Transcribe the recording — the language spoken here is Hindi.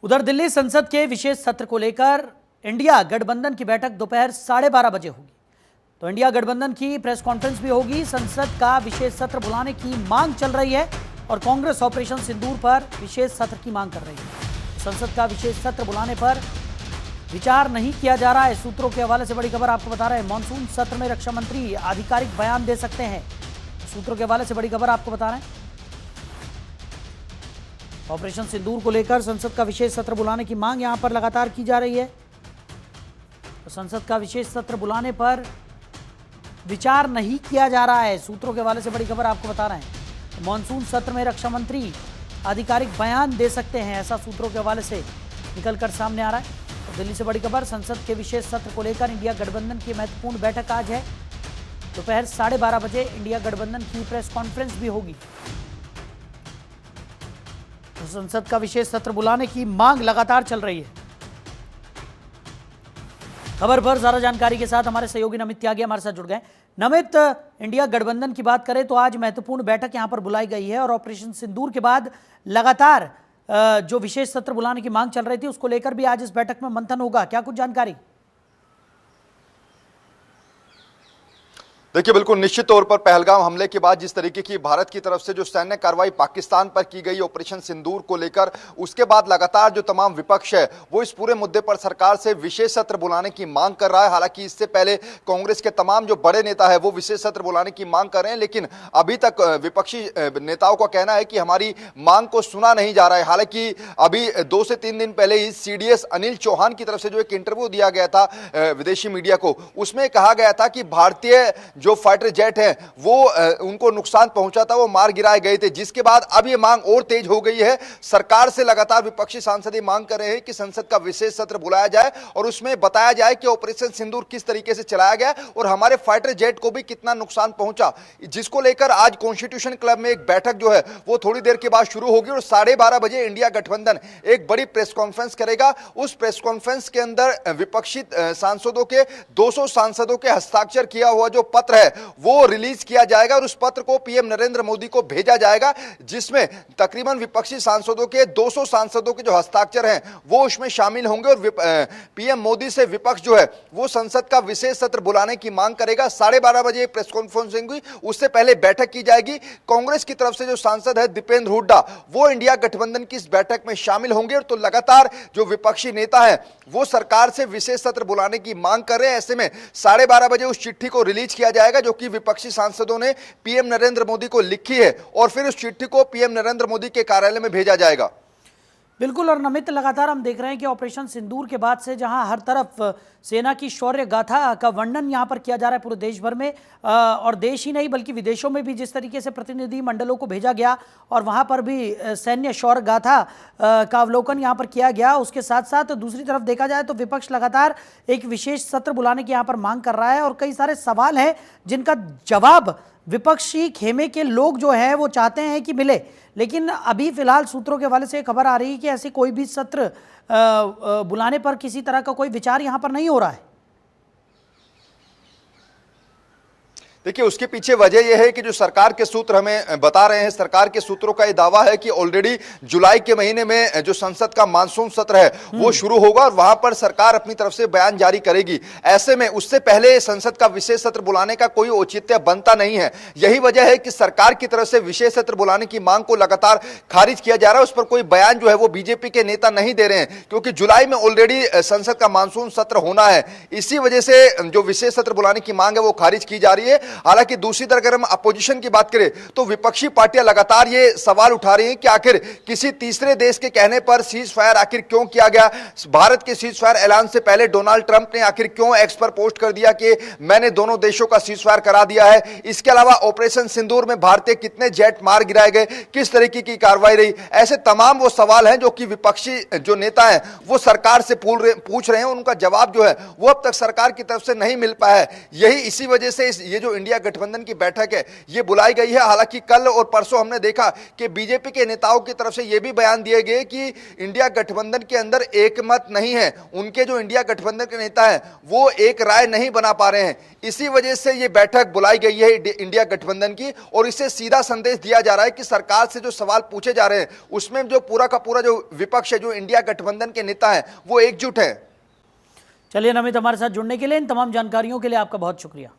उधर दिल्ली संसद के विशेष सत्र को लेकर इंडिया गठबंधन की बैठक दोपहर 12:30 बजे होगी। तो इंडिया गठबंधन की प्रेस कॉन्फ्रेंस भी होगी। संसद का विशेष सत्र बुलाने की मांग चल रही है और कांग्रेस ऑपरेशन सिंदूर पर विशेष सत्र की मांग कर रही है। संसद का विशेष सत्र बुलाने पर विचार नहीं किया जा रहा है। सूत्रों के हवाले से बड़ी खबर आपको बता रहे हैं। मॉनसून सत्र में रक्षा मंत्री आधिकारिक बयान दे सकते हैं। सूत्रों के हवाले से बड़ी खबर आपको बता रहे हैं। ऑपरेशन सिंदूर को लेकर संसद का विशेष सत्र बुलाने की मांग यहां पर लगातार की जा रही है। तो संसद का विशेष सत्र बुलाने पर विचार नहीं किया जा रहा है। सूत्रों के हवाले से बड़ी खबर आपको बता रहे हैं। तो मॉनसून सत्र में रक्षा मंत्री आधिकारिक बयान दे सकते हैं, ऐसा सूत्रों के हवाले से निकलकर सामने आ रहा है। तो दिल्ली से बड़ी खबर, संसद के विशेष सत्र को लेकर इंडिया गठबंधन की महत्वपूर्ण बैठक आज है। दोपहर 12:30 बजे इंडिया गठबंधन की प्रेस कॉन्फ्रेंस भी होगी। तो संसद का विशेष सत्र बुलाने की मांग लगातार चल रही है। खबर पर ज्यादा जानकारी के साथ हमारे सहयोगी नमित त्यागी हमारे साथ जुड़ गए। नमित, इंडिया गठबंधन की बात करें तो आज महत्वपूर्ण बैठक यहां पर बुलाई गई है और ऑपरेशन सिंदूर के बाद लगातार जो विशेष सत्र बुलाने की मांग चल रही थी उसको लेकर भी आज इस बैठक में मंथन होगा। क्या कुछ जानकारी? देखिए, बिल्कुल निश्चित तौर पर पहलगाम हमले के बाद जिस तरीके की भारत की तरफ से जो सैन्य कार्रवाई पाकिस्तान पर की गई ऑपरेशन सिंदूर को लेकर, उसके बाद लगातार जो तमाम विपक्ष है वो इस पूरे मुद्दे पर सरकार से विशेष सत्र बुलाने की मांग कर रहा है। हालांकि इससे पहले कांग्रेस के तमाम जो बड़े नेता है वो विशेष सत्र बुलाने की मांग कर रहे हैं, लेकिन अभी तक विपक्षी नेताओं का कहना है कि हमारी मांग को सुना नहीं जा रहा है। हालांकि अभी 2 से 3 दिन पहले ही CDS अनिल चौहान की तरफ से जो एक इंटरव्यू दिया गया था विदेशी मीडिया को, उसमें कहा गया था कि भारतीय जो फाइटर जेट हैं वो उनको नुकसान पहुंचा था, वो मार गिराए गए थे। जिसके बाद अब ये मांग और तेज हो गई है। सरकार से लगातार विपक्षी सांसद ये मांग कर रहे हैं कि संसद का विशेष सत्र बुलाया जाए और उसमें बताया जाए कि ऑपरेशन सिंदूर किस तरीके से चलाया गया और हमारे फाइटर जेट को भी कितना नुकसान पहुंचा। जिसको लेकर आज कॉन्स्टिट्यूशन क्लब में एक बैठक जो है वो थोड़ी देर के बाद शुरू होगी और 12:30 बजे इंडिया गठबंधन एक बड़ी प्रेस कॉन्फ्रेंस करेगा। उस प्रेस कॉन्फ्रेंस के अंदर विपक्षी सांसदों के 200 सांसदों के हस्ताक्षर किया हुआ जो पत्र है वो रिलीज किया जाएगा और उस पत्र को पीएम नरेंद्र मोदी को भेजा जाएगा, जिसमें तकरीबन विपक्षी सांसदों के 200 सांसदों के जो हस्ताक्षर हैं वो उसमें शामिल होंगे और पीएम मोदी से विपक्ष जो है वो संसद का विशेष सत्र बुलाने की मांग करेगा। 12:30 बजे प्रेस कॉन्फ्रेंस होगी, उससे पहले बैठक की जाएगी। कांग्रेस की तरफ से जो सांसद है दीपेंद्र हुड्डा वो इंडिया गठबंधन की इस बैठक में शामिल होंगे। तो लगातार जो विपक्षी नेता है वो सरकार से विशेष सत्र बुलाने की मांग कर रहे हैं। ऐसे में 12:30 बजे उस चिट्ठी को रिलीज किया जाएगा जो कि विपक्षी सांसदों ने पीएम नरेंद्र मोदी को लिखी है और फिर उस चिट्ठी को पीएम नरेंद्र मोदी के कार्यालय में भेजा जाएगा। बिल्कुल। और नमित, लगातार हम देख रहे हैं कि ऑपरेशन सिंदूर के बाद से जहां हर तरफ सेना की शौर्य गाथा का वर्णन यहां पर किया जा रहा है पूरे देश भर में, और देश ही नहीं बल्कि विदेशों में भी जिस तरीके से प्रतिनिधि मंडलों को भेजा गया और वहां पर भी सैन्य शौर्य गाथा का अवलोकन यहां पर किया गया। उसके साथ साथ दूसरी तरफ देखा जाए तो विपक्ष लगातार एक विशेष सत्र बुलाने की यहां पर मांग कर रहा है और कई सारे सवाल हैं जिनका जवाब विपक्षी खेमे के लोग जो है वो चाहते हैं कि मिले। लेकिन अभी फिलहाल सूत्रों के हवाले से खबर आ रही है कि ऐसे कोई भी सत्र बुलाने पर किसी तरह का कोई विचार यहां पर नहीं हो रहा है। देखिए, उसके पीछे वजह यह है कि जो सरकार के सूत्र हमें बता रहे हैं, सरकार के सूत्रों का यह दावा है कि ऑलरेडी जुलाई के महीने में जो संसद का मानसून सत्र है वो शुरू होगा और वहां पर सरकार अपनी तरफ से बयान जारी करेगी। ऐसे में उससे पहले संसद का विशेष सत्र बुलाने का कोई औचित्य बनता नहीं है। यही वजह है कि सरकार की तरफ से विशेष सत्र बुलाने की मांग को लगातार खारिज किया जा रहा है। उस पर कोई बयान जो है वो बीजेपी के नेता नहीं दे रहे हैं, क्योंकि जुलाई में ऑलरेडी संसद का मानसून सत्र होना है। इसी वजह से जो विशेष सत्र बुलाने की मांग है वो खारिज की जा रही है। हालांकि दूसरी तरफ अगर हम अपोजिशन की बात करें तो विपक्षी पार्टियां लगातार ये सवाल उठा रही हैं कि आखिर किसी तीसरे देश के कहने पर सीज फायर आखिर क्यों किया गया। भारत के सीज फायर ऐलान से पहले डोनाल्ड ट्रंप ने आखिर क्यों एक्स पर पोस्ट कर दिया कि मैंने दोनों देशों का सीज फायर करा दिया है। इसके अलावा ऑपरेशन सिंदूर में भारतीय कितने जेट मार गिराए गए, किस तरीके की कार्रवाई रही। ऐसे तमाम वो सवाल हैं जो कि विपक्षी जो नेता हैं वो सरकार से पूछ रहे हैं। उनका जवाब जो है वो अब तक सरकार की तरफ से नहीं मिल पाया है। यही इसी वजह से ये जो इंडिया गठबंधन की बैठक है ये बुलाई गई है। हालांकि कल और परसों हमने देखा कि बीजेपी के नेताओं की तरफ से यह भी बयान दिए गए कि इंडिया गठबंधन के अंदर एकमत नहीं है, उनके जो इंडिया गठबंधन के नेता हैं वो एक राय नहीं बना पा रहे हैं। इसी वजह से ये बैठक बुलाई गई है इंडिया गठबंधन की, और इससे सीधा संदेश दिया जा रहा है कि सरकार से जो सवाल पूछे जा रहे हैं उसमें जो पूरा का पूरा जो विपक्ष है, जो इंडिया गठबंधन के नेता हैं, वो एकजुट है। चलिए नमित, हमारे साथ जुड़ने के लिए, इन तमाम जानकारियों के लिए आपका बहुत शुक्रिया।